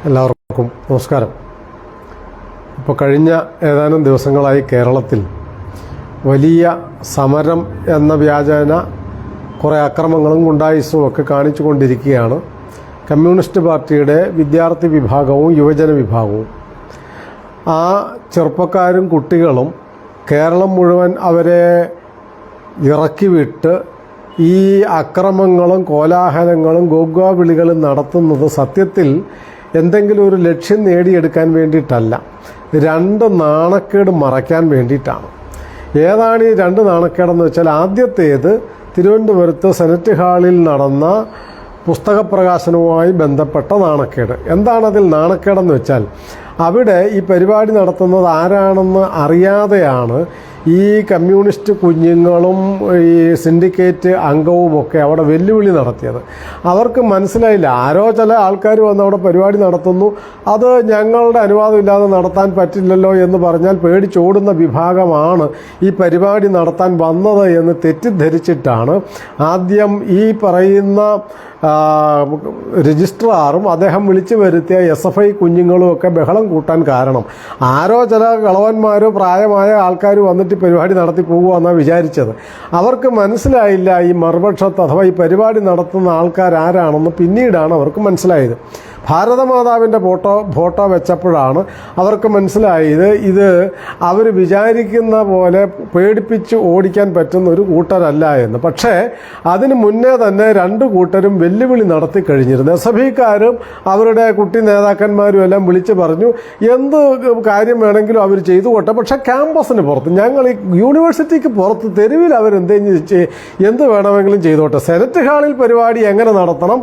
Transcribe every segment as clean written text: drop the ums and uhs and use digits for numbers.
എല്ലാവർക്കും നമസ്കാരം. ഇപ്പോൾ കഴിഞ്ഞ ഏതാനും ദിവസങ്ങളായി കേരളത്തിൽ വലിയ സമരം എന്ന വ്യാജേന കുറേ അക്രമങ്ങളും ഗുണ്ടായിസവും ഒക്കെ കാണിച്ചു കൊണ്ടിരിക്കുകയാണ് കമ്മ്യൂണിസ്റ്റ് പാർട്ടിയുടെ വിദ്യാർത്ഥി വിഭാഗവും യുവജന വിഭാഗവും. ആ ചെറുപ്പക്കാരും കുട്ടികളും കേരളം മുഴുവൻ അവരെ ഇറക്കി വിട്ട് ഈ അക്രമങ്ങളും കോലാഹലങ്ങളും ഗോഗ്വാവിളികളും നടത്തുന്നത് സത്യത്തിൽ എന്തെങ്കിലും ഒരു ലക്ഷ്യം നേടിയെടുക്കാൻ വേണ്ടിയിട്ടല്ല, രണ്ട് നാണക്കേട് മറയ്ക്കാൻ വേണ്ടിയിട്ടാണ്. ഏതാണ് ഈ രണ്ട് നാണക്കേടെന്ന് വെച്ചാൽ, ആദ്യത്തേത് തിരുവനന്തപുരത്ത് സെനറ്റ് ഹാളിൽ നടന്ന പുസ്തക പ്രകാശനവുമായി ബന്ധപ്പെട്ട നാണക്കേട്. എന്താണതിൽ നാണക്കേടെന്ന് വെച്ചാൽ, അവിടെ ഈ പരിപാടി നടത്തുന്നത് ആരാണെന്ന് അറിയാതെയാണ് ഈ കമ്മ്യൂണിസ്റ്റ് കുഞ്ഞുങ്ങളും ഈ സിൻഡിക്കേറ്റ് അംഗവുമൊക്കെ അവിടെ വെല്ലുവിളി നടത്തിയത്. അവർക്ക് മനസ്സിലായില്ല, ആരോ ചില ആൾക്കാർ വന്ന് അവിടെ പരിപാടി നടത്തുന്നു, അത് ഞങ്ങളുടെ അനുവാദമില്ലാതെ നടത്താൻ പറ്റില്ലല്ലോ എന്ന് പറഞ്ഞാൽ പേടിച്ചോടുന്ന വിഭാഗമാണ് ഈ പരിപാടി നടത്താൻ വന്നത് എന്ന് തെറ്റിദ്ധരിച്ചിട്ടാണ് ആദ്യം ഈ പറയുന്ന രജിസ്ട്രാറും അദ്ദേഹം വിളിച്ചു വരുത്തിയ SFI കുഞ്ഞുങ്ങളും ഒക്കെ ബഹളം കൂട്ടാൻ കാരണം. ആരോ ചില കളവന്മാരോ പ്രായമായ ആൾക്കാർ വന്നിട്ട് പരിപാടി നടത്തി പോകുമെന്നാണ് വിചാരിച്ചത്. അവർക്ക് മനസ്സിലായില്ല ഈ മറുപക്ഷത്ത് അഥവാ ഈ പരിപാടി നടത്തുന്ന ആൾക്കാർ ആരാണെന്ന് പിന്നീടാണ് അവർക്ക് മനസ്സിലായത്. ഭാരതമാതാവിൻ്റെ ഫോട്ടോ വെച്ചപ്പോഴാണ് അവർക്ക് മനസ്സിലായത് ഇത് അവർ വിചാരിക്കുന്ന പോലെ പേടിപ്പിച്ച് ഓടിക്കാൻ പറ്റുന്ന ഒരു കൂട്ടരല്ല എന്ന്. പക്ഷേ അതിന് മുന്നേ തന്നെ രണ്ട് കൂട്ടരും വെല്ലുവിളി നടത്തി കഴിഞ്ഞിരുന്നു. SFIക്കാരും അവരുടെ കുട്ടി നേതാക്കന്മാരും എല്ലാം വിളിച്ച് പറഞ്ഞു, എന്ത് കാര്യം വേണമെങ്കിലും അവർ ചെയ്തുകൊട്ടെ, പക്ഷേ ക്യാമ്പസിന് പുറത്ത്, ഞങ്ങൾ ഈ യൂണിവേഴ്സിറ്റിക്ക് പുറത്ത് തെരുവിൽ എന്ത് വേണമെങ്കിലും ചെയ്തോട്ടെ, സെനറ്റ് ഹാളിൽ പരിപാടി എങ്ങനെ നടത്തണം,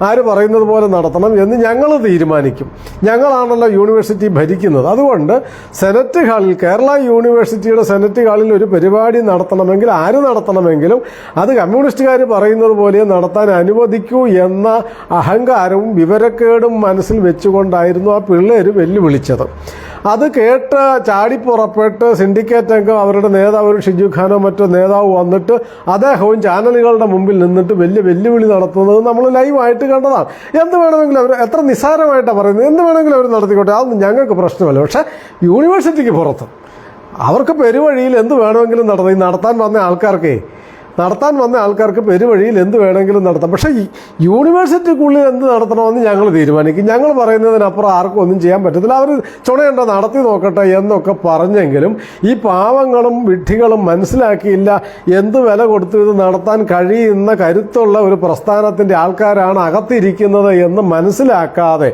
ആര് പറയുന്നത് പോലെ നടത്തണം എന്ന് ഞങ്ങൾ തീരുമാനിക്കും. ഞങ്ങളാണല്ലോ യൂണിവേഴ്സിറ്റി ഭരിക്കുന്നത്. അതുകൊണ്ട് സെനറ്റ് ഹാളിൽ, കേരള യൂണിവേഴ്സിറ്റിയുടെ സെനറ്റ് ഹാളിൽ ഒരു പരിപാടി നടത്തണമെങ്കിൽ ആര് നടത്തണമെങ്കിലും അത് കമ്മ്യൂണിസ്റ്റുകാർ പറയുന്നത് പോലെ നടത്താൻ അനുവദിക്കൂ എന്ന അഹങ്കാരവും വിവരക്കേടും മനസ്സിൽ വെച്ചുകൊണ്ടായിരുന്നു ആ പിള്ളേർ വെല്ലുവിളിച്ചത്. അത് കേട്ട് ചാടിപ്പുറപ്പെട്ട് സിൻഡിക്കേറ്റ് അംഗം, അവരുടെ നേതാവ് ഷിജു ഖാനോ മറ്റോ നേതാവ് വന്നിട്ട് അദ്ദേഹവും ചാനലുകളുടെ മുമ്പിൽ നിന്നിട്ട് വലിയ വെല്ലുവിളി നടത്തുന്നത് നമ്മൾ ലൈവായിട്ട് കണ്ടതാണ്. എന്ത് വേണമെങ്കിലും അവർ, എത്ര നിസ്സാരമായിട്ടാണ് പറയുന്നത്, എന്ത് വേണമെങ്കിലും അവർ നടത്തിക്കോട്ടെ, അതൊന്നും ഞങ്ങൾക്ക് പ്രശ്നമല്ല. പക്ഷേ യൂണിവേഴ്സിറ്റിക്ക് പുറത്ത് അവർക്ക് പെരുവഴിയിൽ എന്ത് വേണമെങ്കിലും നടത്താൻ വന്ന ആൾക്കാർക്ക് പെരുവഴിയിൽ എന്ത് വേണമെങ്കിലും നടത്താം. പക്ഷേ ഈ യൂണിവേഴ്സിറ്റിക്കുള്ളിൽ എന്ത് നടത്തണമെന്ന് ഞങ്ങൾ തീരുമാനിക്കും. ഞങ്ങൾ പറയുന്നതിനപ്പുറം ആർക്കും ഒന്നും ചെയ്യാൻ പറ്റത്തില്ല, അവർ ചുണയുണ്ടോ നടത്തി നോക്കട്ടെ എന്നൊക്കെ പറഞ്ഞെങ്കിലും ഈ പാവങ്ങളും വിഡ്ഢികളും മനസ്സിലാക്കിയില്ല എന്ത് വില കൊടുത്തു ഇത് നടത്താൻ കഴിയുന്ന കരുത്തുള്ള ഒരു പ്രസ്ഥാനത്തിൻ്റെ ആൾക്കാരാണ് അകത്തിരിക്കുന്നത് എന്ന് മനസ്സിലാക്കാതെ,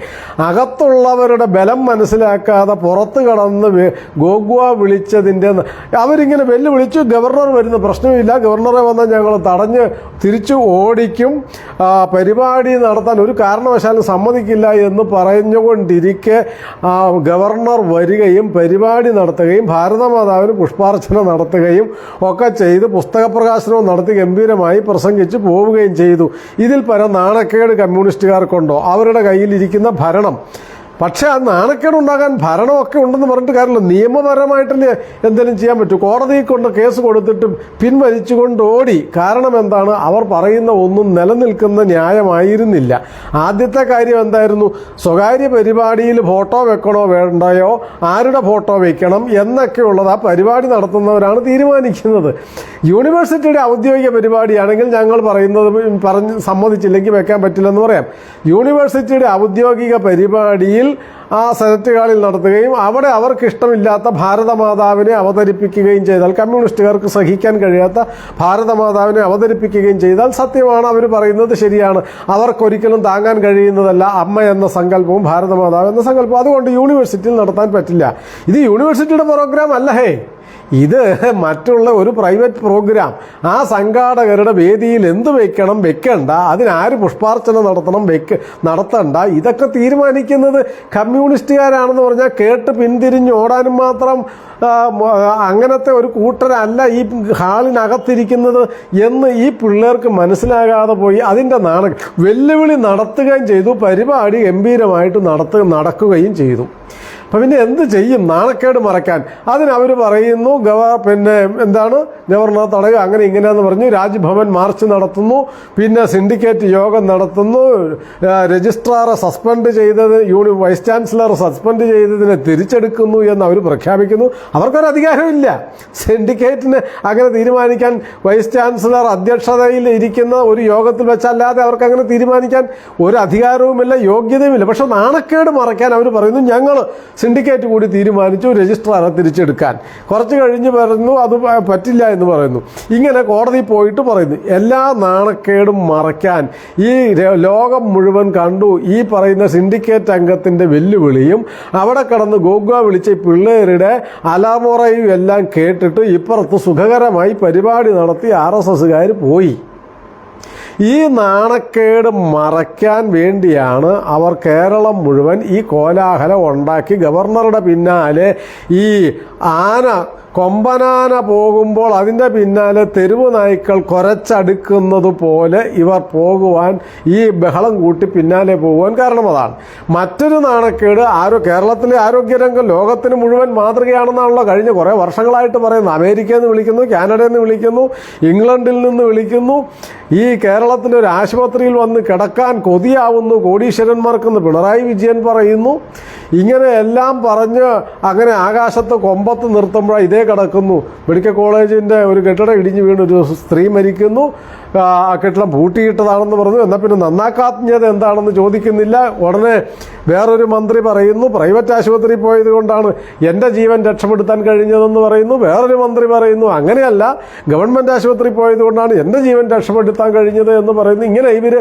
അകത്തുള്ളവരുടെ ബലം മനസ്സിലാക്കാതെ പുറത്ത് കടന്ന് ഗോഗ്വ വിളിച്ചതിൻ്റെ അവരിങ്ങനെ വെല്ലുവിളിച്ചു. ഗവർണർ വരുന്ന പ്രശ്നമില്ല, ഗവർണറെ ഞങ്ങൾ തടഞ്ഞ് തിരിച്ചു ഓടിക്കും, പരിപാടി നടത്താൻ ഒരു കാരണവശാലും സമ്മതിക്കില്ല എന്ന് പറഞ്ഞുകൊണ്ടിരിക്കെ ഗവർണർ വരികയും പരിപാടി നടത്തുകയും ഭാരതമാതാവിന് പുഷ്പാർച്ചന നടത്തുകയും ഒക്കെ ചെയ്ത് പുസ്തക പ്രകാശനവും നടത്തി ഗംഭീരമായി പ്രസംഗിച്ച് പോവുകയും ചെയ്തു. ഇതിൽ പരം നാണക്കേട് കമ്മ്യൂണിസ്റ്റുകാർക്കുണ്ടോ? അവരുടെ കയ്യിലിരിക്കുന്ന ഭരണം. പക്ഷേ ആ നാണക്കേടുണ്ടാകാൻ ഭരണമൊക്കെ ഉണ്ടെന്ന് പറഞ്ഞിട്ട് കാര്യമില്ല. നിയമപരമായിട്ടല്ലേ എന്തെങ്കിലും ചെയ്യാൻ പറ്റൂ. കോടതിയിൽ കൊണ്ട് കേസ് കൊടുത്തിട്ട് പിൻവലിച്ചുകൊണ്ട് ഓടി. കാരണം എന്താണ്? അവർ പറയുന്ന ഒന്നും നിലനിൽക്കുന്ന ന്യായമായിരുന്നില്ല. ആദ്യത്തെ കാര്യം എന്തായിരുന്നു? സ്വകാര്യ പരിപാടിയിൽ ഫോട്ടോ വെക്കണോ വേണ്ടയോ, ആരുടെ ഫോട്ടോ വെക്കണം എന്നൊക്കെയുള്ളത് ആ പരിപാടി നടത്തുന്നവരാണ് തീരുമാനിക്കുന്നത്. യൂണിവേഴ്സിറ്റിയുടെ ഔദ്യോഗിക പരിപാടിയാണെങ്കിൽ ഞങ്ങൾ പറഞ്ഞ് സമ്മതിച്ചില്ലെങ്കിൽ വെക്കാൻ പറ്റില്ലെന്ന് പറയാം. യൂണിവേഴ്സിറ്റിയുടെ ഔദ്യോഗിക പരിപാടിയിൽ ആ സെനറ്റ് ഹാളിൽ നടത്തുകയും അവിടെ അവർക്കിഷ്ടമില്ലാത്ത ഭാരതമാതാവിനെ അവതരിപ്പിക്കുകയും ചെയ്താൽ, കമ്മ്യൂണിസ്റ്റുകാർക്ക് സഹിക്കാൻ കഴിയാത്ത ഭാരതമാതാവിനെ അവതരിപ്പിക്കുകയും ചെയ്താൽ സത്യമാണ്, അവർ പറയുന്നത് ശരിയാണ്. അവർക്കൊരിക്കലും താങ്ങാൻ കഴിയുന്നതല്ല അമ്മ എന്ന സങ്കല്പവും ഭാരതമാതാവ് എന്ന സങ്കല്പവും. അതുകൊണ്ട് യൂണിവേഴ്സിറ്റിയിൽ നടത്താൻ പറ്റില്ല. ഇത് യൂണിവേഴ്സിറ്റിയുടെ പ്രോഗ്രാം അല്ല, ഇത് മറ്റുള്ള ഒരു പ്രൈവറ്റ് പ്രോഗ്രാം. ആ സംഘാടകരുടെ വേദിയിൽ എന്ത് വെക്കണം, വെക്കണ്ട, അതിനാര് പുഷ്പാർച്ചന നടത്തണം, നടത്തണ്ട, ഇതൊക്കെ തീരുമാനിക്കുന്നത് കമ്മ്യൂണിസ്റ്റുകാരാണെന്ന് പറഞ്ഞാൽ കേട്ട് പിന്തിരിഞ്ഞ് ഓടാനും മാത്രം അങ്ങനത്തെ ഒരു കൂട്ടരല്ല ഈ ഹാളിനകത്തിരിക്കുന്നത് എന്ന് ഈ പിള്ളേർക്ക് മനസ്സിലാകാതെ പോയി. അതിൻ്റെ വെല്ലുവിളി നടത്തുകയും ചെയ്തു, പരിപാടി ഗംഭീരമായിട്ട് നടക്കുകയും ചെയ്തു. അപ്പം പിന്നെ എന്ത് ചെയ്യും നാണക്കേട് മറയ്ക്കാൻ? അതിനവർ പറയുന്നു ഗവർണർ തടയുക അങ്ങനെ ഇങ്ങനെയെന്ന് പറഞ്ഞു. രാജ്ഭവൻ മാർച്ച് നടത്തുന്നു, പിന്നെ സിൻഡിക്കേറ്റ് യോഗം നടത്തുന്നു, രജിസ്ട്രാറെ സസ്പെൻഡ് ചെയ്തത് വൈസ് ചാൻസലർ സസ്പെൻഡ് ചെയ്തതിനെ തിരിച്ചെടുക്കുന്നു എന്ന് അവർ പ്രഖ്യാപിക്കുന്നു. അവർക്കൊരു അധികാരമില്ല. സിൻഡിക്കേറ്റിന് അങ്ങനെ തീരുമാനിക്കാൻ വൈസ് ചാൻസലർ അധ്യക്ഷതയിൽ ഇരിക്കുന്ന ഒരു യോഗത്തിൽ വെച്ചല്ലാതെ അവർക്ക് അങ്ങനെ തീരുമാനിക്കാൻ ഒരു അധികാരവുമില്ല, യോഗ്യതയുമില്ല. പക്ഷെ നാണക്കേട് മറയ്ക്കാൻ അവർ പറയുന്നു ഞങ്ങൾ സിൻഡിക്കേറ്റ് കൂടി തീരുമാനിച്ചു രജിസ്ട്രാറെ തിരിച്ചെടുക്കാൻ. കുറച്ച് കഴിഞ്ഞ് പറയുന്നു അത് പറ്റില്ല എന്ന് പറയുന്നു. ഇങ്ങനെ കോടതി പോയിട്ട് പറയുന്നു. എല്ലാ നാണക്കേടും മറയ്ക്കാൻ ഈ ലോകം മുഴുവൻ കണ്ടു ഈ പറയുന്ന സിൻഡിക്കേറ്റ് അംഗത്തിൻ്റെ വെല്ലുവിളിയും അവിടെ കടന്ന് ഗോഗോ വിളിച്ച പിള്ളേരുടെ അലമുറയും എല്ലാം കേട്ടിട്ട് ഇപ്പുറത്ത് സുഖകരമായി പരിപാടി നടത്തി RSSകാർ പോയി. ഈ നാണക്കേട് മറയ്ക്കാൻ വേണ്ടിയാണ് അവർ കേരളം മുഴുവൻ ഈ കോലാഹലം ഉണ്ടാക്കി ഗവർണറുടെ പിന്നാലെ ഈ കൊമ്പനാന പോകുമ്പോൾ അതിൻ്റെ പിന്നാലെ തെരുവ് നായ്ക്കൾ കുരച്ചടുക്കുന്നത് പോലെ ഇവർ പോകുവാൻ ഈ ബഹളം കൂട്ടി പിന്നാലെ പോകുവാൻ കാരണം അതാണ്. മറ്റൊരു നാണക്കേട് കേരളത്തിലെ ആരോഗ്യരംഗം ലോകത്തിന് മുഴുവൻ മാതൃകയാണെന്നാണല്ലോ കഴിഞ്ഞ കുറേ വർഷങ്ങളായിട്ട് പറയുന്നത്. അമേരിക്കയിൽ നിന്ന് വിളിക്കുന്നു, കാനഡയിൽ നിന്ന് വിളിക്കുന്നു, ഇംഗ്ലണ്ടിൽ നിന്ന് വിളിക്കുന്നു. ഈ കേരളത്തിൻ്റെ ഒരു ആശുപത്രിയിൽ വന്ന് കിടക്കാൻ കൊതിയാവുന്നു കോടീശ്വരന്മാർക്കെന്ന് പിണറായി വിജയൻ പറയുന്നു. ഇങ്ങനെയെല്ലാം പറഞ്ഞ് അങ്ങനെ ആകാശത്ത് കൊമ്പത്ത് നിർത്തുമ്പോഴാണ് ഇതേ കിടക്കുന്നു. മെഡിക്കൽ കോളേജിൻ്റെ ഒരു കെട്ടിടം ഇടിഞ്ഞു വീണ് ഒരു സ്ത്രീ മരിക്കുന്നു. ആ കെട്ടിടം പൂട്ടിയിട്ടതാണെന്ന് പറഞ്ഞു. എന്നാൽ പിന്നെ നന്നാക്കാത്തത് എന്താണെന്ന് ചോദിക്കുന്നില്ല. ഉടനെ വേറൊരു മന്ത്രി പറയുന്നു പ്രൈവറ്റ് ആശുപത്രി പോയത് കൊണ്ടാണ് എൻ്റെ ജീവൻ രക്ഷപ്പെടുത്താൻ കഴിഞ്ഞതെന്ന് പറയുന്നു. വേറൊരു മന്ത്രി പറയുന്നു അങ്ങനെയല്ല, ഗവൺമെൻറ് ആശുപത്രി പോയത് കൊണ്ടാണ് എൻ്റെ ജീവൻ രക്ഷപ്പെടുത്താൻ കഴിഞ്ഞത് എന്ന് പറയുന്നു. ഇങ്ങനെ ഇവർ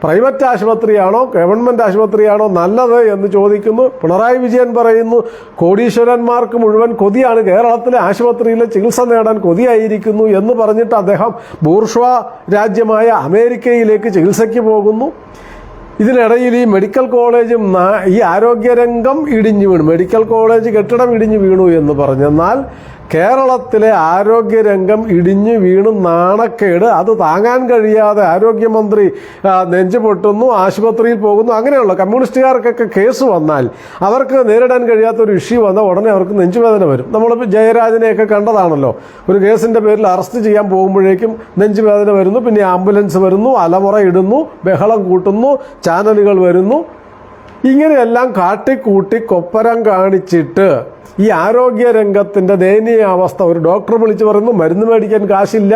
പ്രൈവറ്റ് ആശുപത്രിയാണോ ഗവൺമെൻറ് ആശുപത്രിയാണോ നല്ലത് എന്ന് ചോദിക്കുന്നു. പിണറായി വിജയൻ പറയുന്നു കോടീശ്വരന്മാർക്ക് മുഴുവൻ കൊതിയാണ്, കേരളത്തിലെ ആശുപത്രിയിലെ ചികിത്സ നേടാൻ കൊതിയായിരിക്കുന്നു എന്ന് പറഞ്ഞിട്ട് അദ്ദേഹം ബൂർഷ്വാ രാജ്യമായ അമേരിക്കയിലേക്ക് ചികിത്സയ്ക്ക് പോകുന്നു. ഇതിനിടയിൽ ഈ മെഡിക്കൽ കോളേജും ഈ ആരോഗ്യരംഗം ഇടിഞ്ഞു വീണു, മെഡിക്കൽ കോളേജ് കെട്ടിടം ഇടിഞ്ഞു വീണു എന്ന് പറഞ്ഞെന്നാൽ കേരളത്തിലെ ആരോഗ്യരംഗം ഇടിഞ്ഞു വീണു നാണക്കേട് അത് താങ്ങാൻ കഴിയാതെ ആരോഗ്യമന്ത്രി നെഞ്ചു പൊട്ടുന്നു, ആശുപത്രിയിൽ പോകുന്നു. അങ്ങനെയുള്ള കമ്മ്യൂണിസ്റ്റുകാർക്കൊക്കെ കേസ് വന്നാൽ അവർക്ക് നേരിടാൻ കഴിയാത്തൊരു ഇഷ്യൂ വന്നാൽ ഉടനെ അവർക്ക് നെഞ്ചുവേദന വരും. നമ്മളിപ്പോൾ ജയരാജനെയൊക്കെ കണ്ടതാണല്ലോ. ഒരു കേസിൻ്റെ പേരിൽ അറസ്റ്റ് ചെയ്യാൻ പോകുമ്പോഴേക്കും നെഞ്ചുവേദന വരുന്നു, പിന്നെ ആംബുലൻസ് വരുന്നു, അലമുറ ഇടുന്നു, ബഹളം കൂട്ടുന്നു, ചാനലുകൾ വരുന്നു. ഇങ്ങനെയെല്ലാം കാട്ടിക്കൂട്ടി കൊപ്പരം കാണിച്ചിട്ട് ഈ ആരോഗ്യരംഗത്തിൻ്റെ ദയനീയാവസ്ഥ ഒരു ഡോക്ടർ വിളിച്ച് പറയുന്നു മരുന്ന് മേടിക്കാൻ കാശില്ല,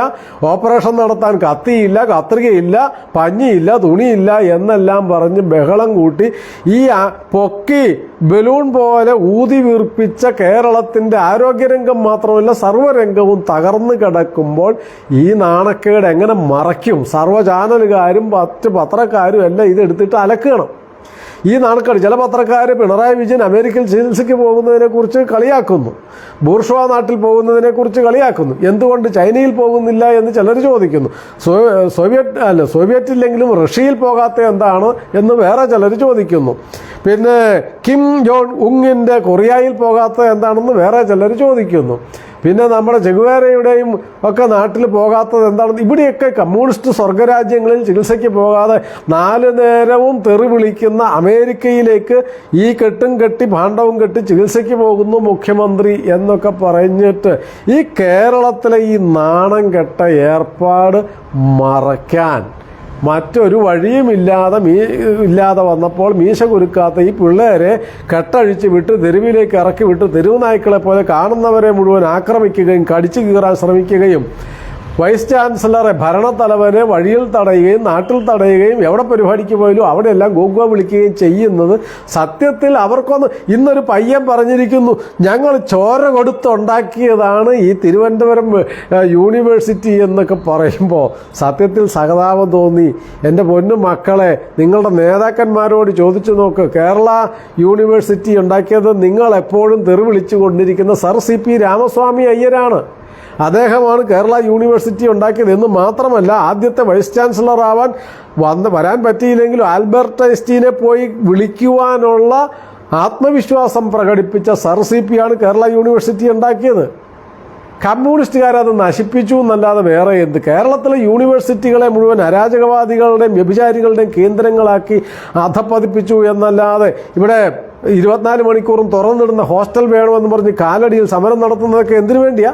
ഓപ്പറേഷൻ നടത്താൻ കത്തിയില്ല, കത്രികയില്ല, പഞ്ഞിയില്ല, തുണിയില്ല എന്നെല്ലാം പറഞ്ഞ് ബഹളം കൂട്ടി ഈ പൊക്കി ബലൂൺ പോലെ ഊതി വീർപ്പിച്ച കേരളത്തിൻ്റെ ആരോഗ്യരംഗം മാത്രമല്ല സർവ്വരംഗവും തകർന്നു കിടക്കുമ്പോൾ ഈ നാണക്കേട് എങ്ങനെ മറയ്ക്കും? സർവ്വ ചാനലുകാരും മറ്റ് പത്രക്കാരും എല്ലാം ഇതെടുത്തിട്ട് അലക്കണം. ഈ നാണക്കേട് ചില പത്രക്കാർ പിണറായി വിജയൻ അമേരിക്കയിൽ ചികിത്സയ്ക്ക് പോകുന്നതിനെക്കുറിച്ച് കളിയാക്കുന്നു, ബൂർഷ്വാ നാട്ടിൽ പോകുന്നതിനെക്കുറിച്ച് കളിയാക്കുന്നു. എന്തുകൊണ്ട് ചൈനയിൽ പോകുന്നില്ല എന്ന് ചിലർ ചോദിക്കുന്നു. സോവിയറ്റില്ലെങ്കിലും റഷ്യയിൽ പോകാത്ത എന്താണ് എന്ന് വേറെ ചിലർ ചോദിക്കുന്നു. പിന്നെ കിം ജോൺ ഉങ്ങിൻ്റെ കൊറിയയിൽ പോകാത്ത എന്താണെന്ന് വേറെ ചിലർ ചോദിക്കുന്നു. പിന്നെ നമ്മുടെ ചെഗുവേരയുടെയും ഒക്കെ നാട്ടിൽ പോകാത്തത് എന്താണെന്ന്. ഇവിടെയൊക്കെ കമ്മ്യൂണിസ്റ്റ് സ്വർഗരാജ്യങ്ങളിൽ ചികിത്സയ്ക്ക് പോകാതെ 4 നേരവും തെറി വിളിക്കുന്ന അമേരിക്കയിലേക്ക് ഈ കെട്ടും കെട്ടി ഭാണ്ഡവും കെട്ടി ചികിത്സയ്ക്ക് പോകുന്നു മുഖ്യമന്ത്രി എന്നൊക്കെ പറഞ്ഞിട്ട് ഈ കേരളത്തിലെ ഈ നാണം കെട്ട ഏർപ്പാട് മറയ്ക്കാൻ മറ്റൊരു വഴിയുമില്ലാതെ വന്നപ്പോൾ മീശ കുരുക്കാത്ത ഈ പിള്ളേരെ കെട്ടഴിച്ച് വിട്ട് തെരുവിലേക്ക് ഇറക്കി വിട്ട് തെരുവ് നായ്ക്കളെ പോലെ കാണുന്നവരെ മുഴുവൻ ആക്രമിക്കുകയും കടിച്ചു കീറാൻ ശ്രമിക്കുകയും വൈസ് ചാൻസലറെ ഭരണത്തലവനെ വഴിയിൽ തടയുകയും നാട്ടിൽ തടയുകയും എവിടെ പരിപാടിക്ക് പോയാലും അവിടെയെല്ലാം ഗോഗോ വിളിക്കുകയും ചെയ്യുന്നത് സത്യത്തിൽ അവർക്കൊന്ന് ഇന്നൊരു പയ്യൻ പറഞ്ഞിരിക്കുന്നു ഞങ്ങൾ ചോര കൊടുത്തുണ്ടാക്കിയതാണ് ഈ തിരുവനന്തപുരം യൂണിവേഴ്സിറ്റി എന്നൊക്കെ പറയുമ്പോൾ സത്യത്തിൽ സഹതാപം തോന്നി. എൻ്റെ പൊന്നു മക്കളെ, നിങ്ങളുടെ നേതാക്കന്മാരോട് ചോദിച്ചു നോക്ക്. കേരള യൂണിവേഴ്സിറ്റി ഉണ്ടാക്കിയത് നിങ്ങൾ എപ്പോഴും തെറി വിളിച്ചു കൊണ്ടിരിക്കുന്ന സർ CP രാമസ്വാമി അയ്യരാണ്. അദ്ദേഹമാണ് കേരള യൂണിവേഴ്സിറ്റി ഉണ്ടാക്കിയത് എന്ന് മാത്രമല്ല ആദ്യത്തെ വൈസ് ചാൻസലർ ആവാൻ വരാൻ പറ്റിയില്ലെങ്കിലും ആൽബർട്ട് ഐൻസ്റ്റീനെ പോയി വിളിക്കുവാനുള്ള ആത്മവിശ്വാസം പ്രകടിപ്പിച്ച സർ CP ആണ് കേരള യൂണിവേഴ്സിറ്റി ഉണ്ടാക്കിയത്. കമ്മ്യൂണിസ്റ്റുകാരത് നശിപ്പിച്ചു എന്നല്ലാതെ വേറെ എന്ത്? കേരളത്തിലെ യൂണിവേഴ്സിറ്റികളെ മുഴുവൻ അരാജകവാദികളുടെയും വ്യഭിചാരികളുടെയും കേന്ദ്രങ്ങളാക്കി അധപ്പതിപ്പിച്ചു എന്നല്ലാതെ ഇവിടെ 24 മണിക്കൂറും തുറന്നിടുന്ന ഹോസ്റ്റൽ വേണമെന്ന് പറഞ്ഞ് കാലടിയിൽ സമരം നടത്തുന്നതൊക്കെ എന്തിനു വേണ്ടിയാ?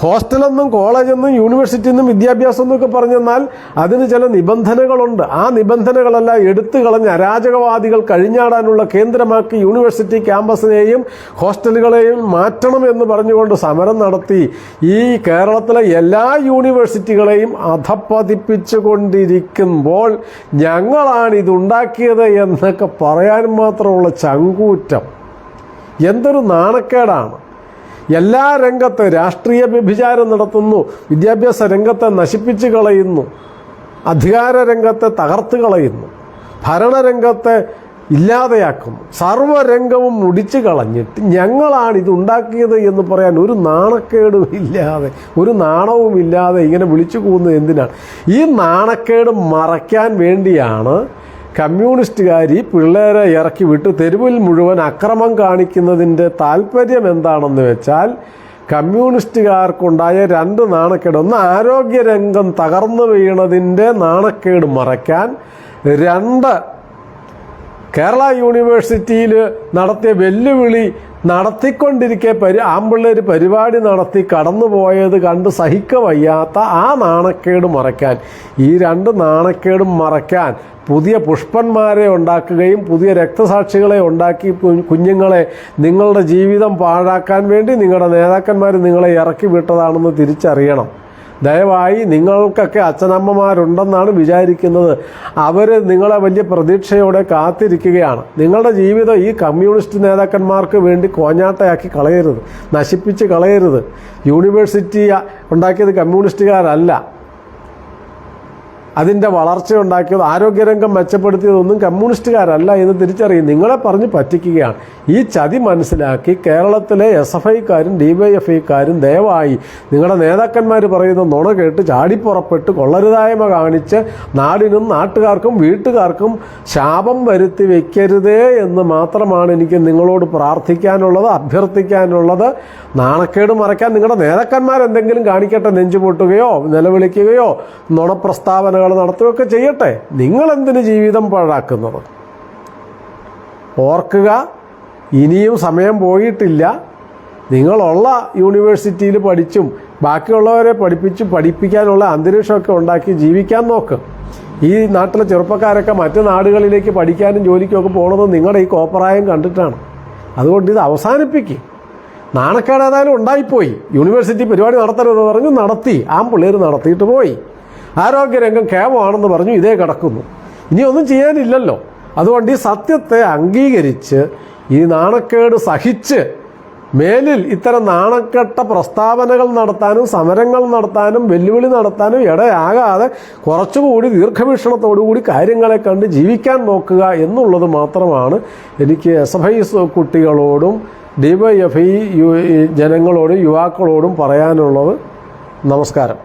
ഹോസ്റ്റലെന്നും കോളേജെന്നും യൂണിവേഴ്സിറ്റിയെന്നും വിദ്യാഭ്യാസം എന്നൊക്കെ പറഞ്ഞെന്നാൽ അതിന് ചില നിബന്ധനകളുണ്ട്. ആ നിബന്ധനകളെല്ലാം എടുത്തു കളഞ്ഞ് അരാജകവാദികൾ കഴിഞ്ഞാടാനുള്ള കേന്ദ്രമാക്കി യൂണിവേഴ്സിറ്റി ക്യാമ്പസിനെയും ഹോസ്റ്റലുകളെയും മാറ്റണം എന്ന് പറഞ്ഞുകൊണ്ട് സമരം നടത്തി ഈ കേരളത്തിലെ എല്ലാ യൂണിവേഴ്സിറ്റികളെയും അധപ്പതിപ്പിച്ചു കൊണ്ടിരിക്കുമ്പോൾ ഞങ്ങളാണ് ഇതുണ്ടാക്കിയത് എന്നൊക്കെ പറയാൻ മാത്രമുള്ള ചങ്കൂറ്റം എന്തൊരു നാണക്കേടാണ്. എല്ലാ രംഗത്ത് രാഷ്ട്രീയ വ്യഭിചാരം നടത്തുന്നു, വിദ്യാഭ്യാസ രംഗത്തെ നശിപ്പിച്ച് കളയുന്നു, അധികാര രംഗത്തെ തകർത്ത് കളയുന്നു, ഭരണരംഗത്തെ ഇല്ലാതെയാക്കുന്നു, സർവ്വരംഗവും മുടിച്ചു കളഞ്ഞിട്ട് ഞങ്ങളാണ് ഇതുണ്ടാക്കിയത് എന്ന് പറയാൻ ഒരു നാണക്കേടും ഇല്ലാതെ, ഒരു നാണവും ഇല്ലാതെ ഇങ്ങനെ വിളിച്ചു പോകുന്നത് എന്തിനാണ്? ഈ നാണക്കേട് മറയ്ക്കാൻ വേണ്ടിയാണ് കമ്മ്യൂണിസ്റ്റുകാർ ഈ പിള്ളേരെ ഇറക്കി വിട്ട് തെരുവിൽ മുഴുവൻ അക്രമം കാണിക്കുന്നതിൻ്റെ താല്പര്യം എന്താണെന്ന് വെച്ചാൽ, കമ്മ്യൂണിസ്റ്റുകാർക്കുണ്ടായ 2 നാണക്കേട്. ഒന്ന്, ആരോഗ്യരംഗം തകർന്നു വീണതിൻ്റെ നാണക്കേട് മറയ്ക്കാൻ. 2, കേരള യൂണിവേഴ്സിറ്റിയിൽ നടത്തിയ വെല്ലുവിളി നടത്തിക്കൊണ്ടിരിക്കെ ആമ്പിള്ളേർ പരിപാടി നടത്തി കടന്നുപോയത് കണ്ട് സഹിക്ക വയ്യാത്ത ആ നാണക്കേട് മറയ്ക്കാൻ. ഈ 2 നാണക്കേടും മറയ്ക്കാൻ പുതിയ പുഷ്പന്മാരെ ഉണ്ടാക്കുകയും പുതിയ രക്തസാക്ഷികളെ ഉണ്ടാക്കി കുഞ്ഞുങ്ങളെ നിങ്ങളുടെ ജീവിതം പാഴാക്കാൻ വേണ്ടി നിങ്ങളുടെ നേതാക്കന്മാർ നിങ്ങളെ ഇറക്കി വിട്ടതാണെന്ന് തിരിച്ചറിയണം. ദയവായി, നിങ്ങൾക്കൊക്കെ അച്ഛനമ്മമാരുണ്ടെന്നാണ് വിചാരിക്കുന്നത്. അവർ നിങ്ങളെ വലിയ പ്രതീക്ഷയോടെ കാത്തിരിക്കുകയാണ്. നിങ്ങളുടെ ജീവിതം ഈ കമ്മ്യൂണിസ്റ്റ് നേതാക്കന്മാർക്ക് വേണ്ടി കോഞ്ഞാട്ടയാക്കി കളയരുത്, നശിപ്പിച്ച് കളയരുത്. യൂണിവേഴ്സിറ്റി ഉണ്ടാക്കിയത് കമ്മ്യൂണിസ്റ്റുകാരല്ല, അതിൻ്റെ വളർച്ച ഉണ്ടാക്കിയത്, ആരോഗ്യരംഗം മെച്ചപ്പെടുത്തിയതൊന്നും കമ്മ്യൂണിസ്റ്റുകാരല്ല എന്ന് തിരിച്ചറിയും. നിങ്ങളെ പറഞ്ഞ് പറ്റിക്കുകയാണ്. ഈ ചതി മനസ്സിലാക്കി കേരളത്തിലെ SFIക്കാരും DYFIക്കാരും ദയവായി നിങ്ങളുടെ നേതാക്കന്മാർ പറയുന്ന നുണ കേട്ട് ചാടിപ്പുറപ്പെട്ട് കൊള്ളരുതായ്മ കാണിച്ച് നാടിനും നാട്ടുകാർക്കും വീട്ടുകാർക്കും ശാപം വരുത്തി വയ്ക്കരുതേ എന്ന് മാത്രമാണ് എനിക്ക് നിങ്ങളോട് പ്രാർത്ഥിക്കാനുള്ളത്, അഭ്യർത്ഥിക്കാനുള്ളത്. നാണക്കേട് മറയ്ക്കാൻ നിങ്ങളുടെ നേതാക്കന്മാരെന്തെങ്കിലും കാണിക്കട്ടെ, നെഞ്ചുപൊട്ടുകയോ നിലവിളിക്കുകയോ നുണപ്രസ്താവനകൾ നടത്തുകയൊക്കെ ചെയ്യട്ടെ. നിങ്ങളെന്തിന് ജീവിതം പാഴാക്കുന്നത്? ഓർക്കുക, ഇനിയും സമയം പോയിട്ടില്ല. നിങ്ങളുള്ള യൂണിവേഴ്സിറ്റിയിൽ പഠിച്ചും ബാക്കിയുള്ളവരെ പഠിപ്പിക്കാനുള്ള അന്തരീക്ഷമൊക്കെ ഉണ്ടാക്കി ജീവിക്കാൻ നോക്ക്. ഈ നാട്ടിലെ ചെറുപ്പക്കാരൊക്കെ മറ്റു നാടുകളിലേക്ക് പഠിക്കാനും ജോലിക്കൊക്കെ പോകുന്നത് നിങ്ങളുടെ ഈ കോപ്പറായം കണ്ടിട്ടാണ്. അതുകൊണ്ട് ഇത് അവസാനിപ്പിക്കും. നാണക്കേട് ഏതായാലും ഉണ്ടായിപ്പോയി. യൂണിവേഴ്സിറ്റി പരിപാടി നടത്തരുതെന്ന് പറഞ്ഞു, നടത്തി. പിള്ളേർ നടത്തിയിട്ട് പോയി. ആരോഗ്യരംഗം കേവമാണെന്ന് പറഞ്ഞു, ഇതേ കിടക്കുന്നു. ഇനി ഒന്നും ചെയ്യാനില്ലല്ലോ. അതുകൊണ്ട് ഈ സത്യത്തെ അംഗീകരിച്ച് ഈ നാണക്കേട് സഹിച്ച് മേലിൽ ഇത്തരം നാണക്കെട്ട പ്രസ്താവനകൾ നടത്താനും സമരങ്ങൾ നടത്താനും വെല്ലുവിളി നടത്താനും ഇടയാകാതെ കുറച്ചുകൂടി ദീർഘവീക്ഷണത്തോടുകൂടി കാര്യങ്ങളെ കണ്ട് ജീവിക്കാൻ നോക്കുക എന്നുള്ളത് മാത്രമാണ് എനിക്ക് SFI കുട്ടികളോടും DYFI ജനങ്ങളോടും യുവാക്കളോടും പറയാനുള്ളത്. നമസ്കാരം.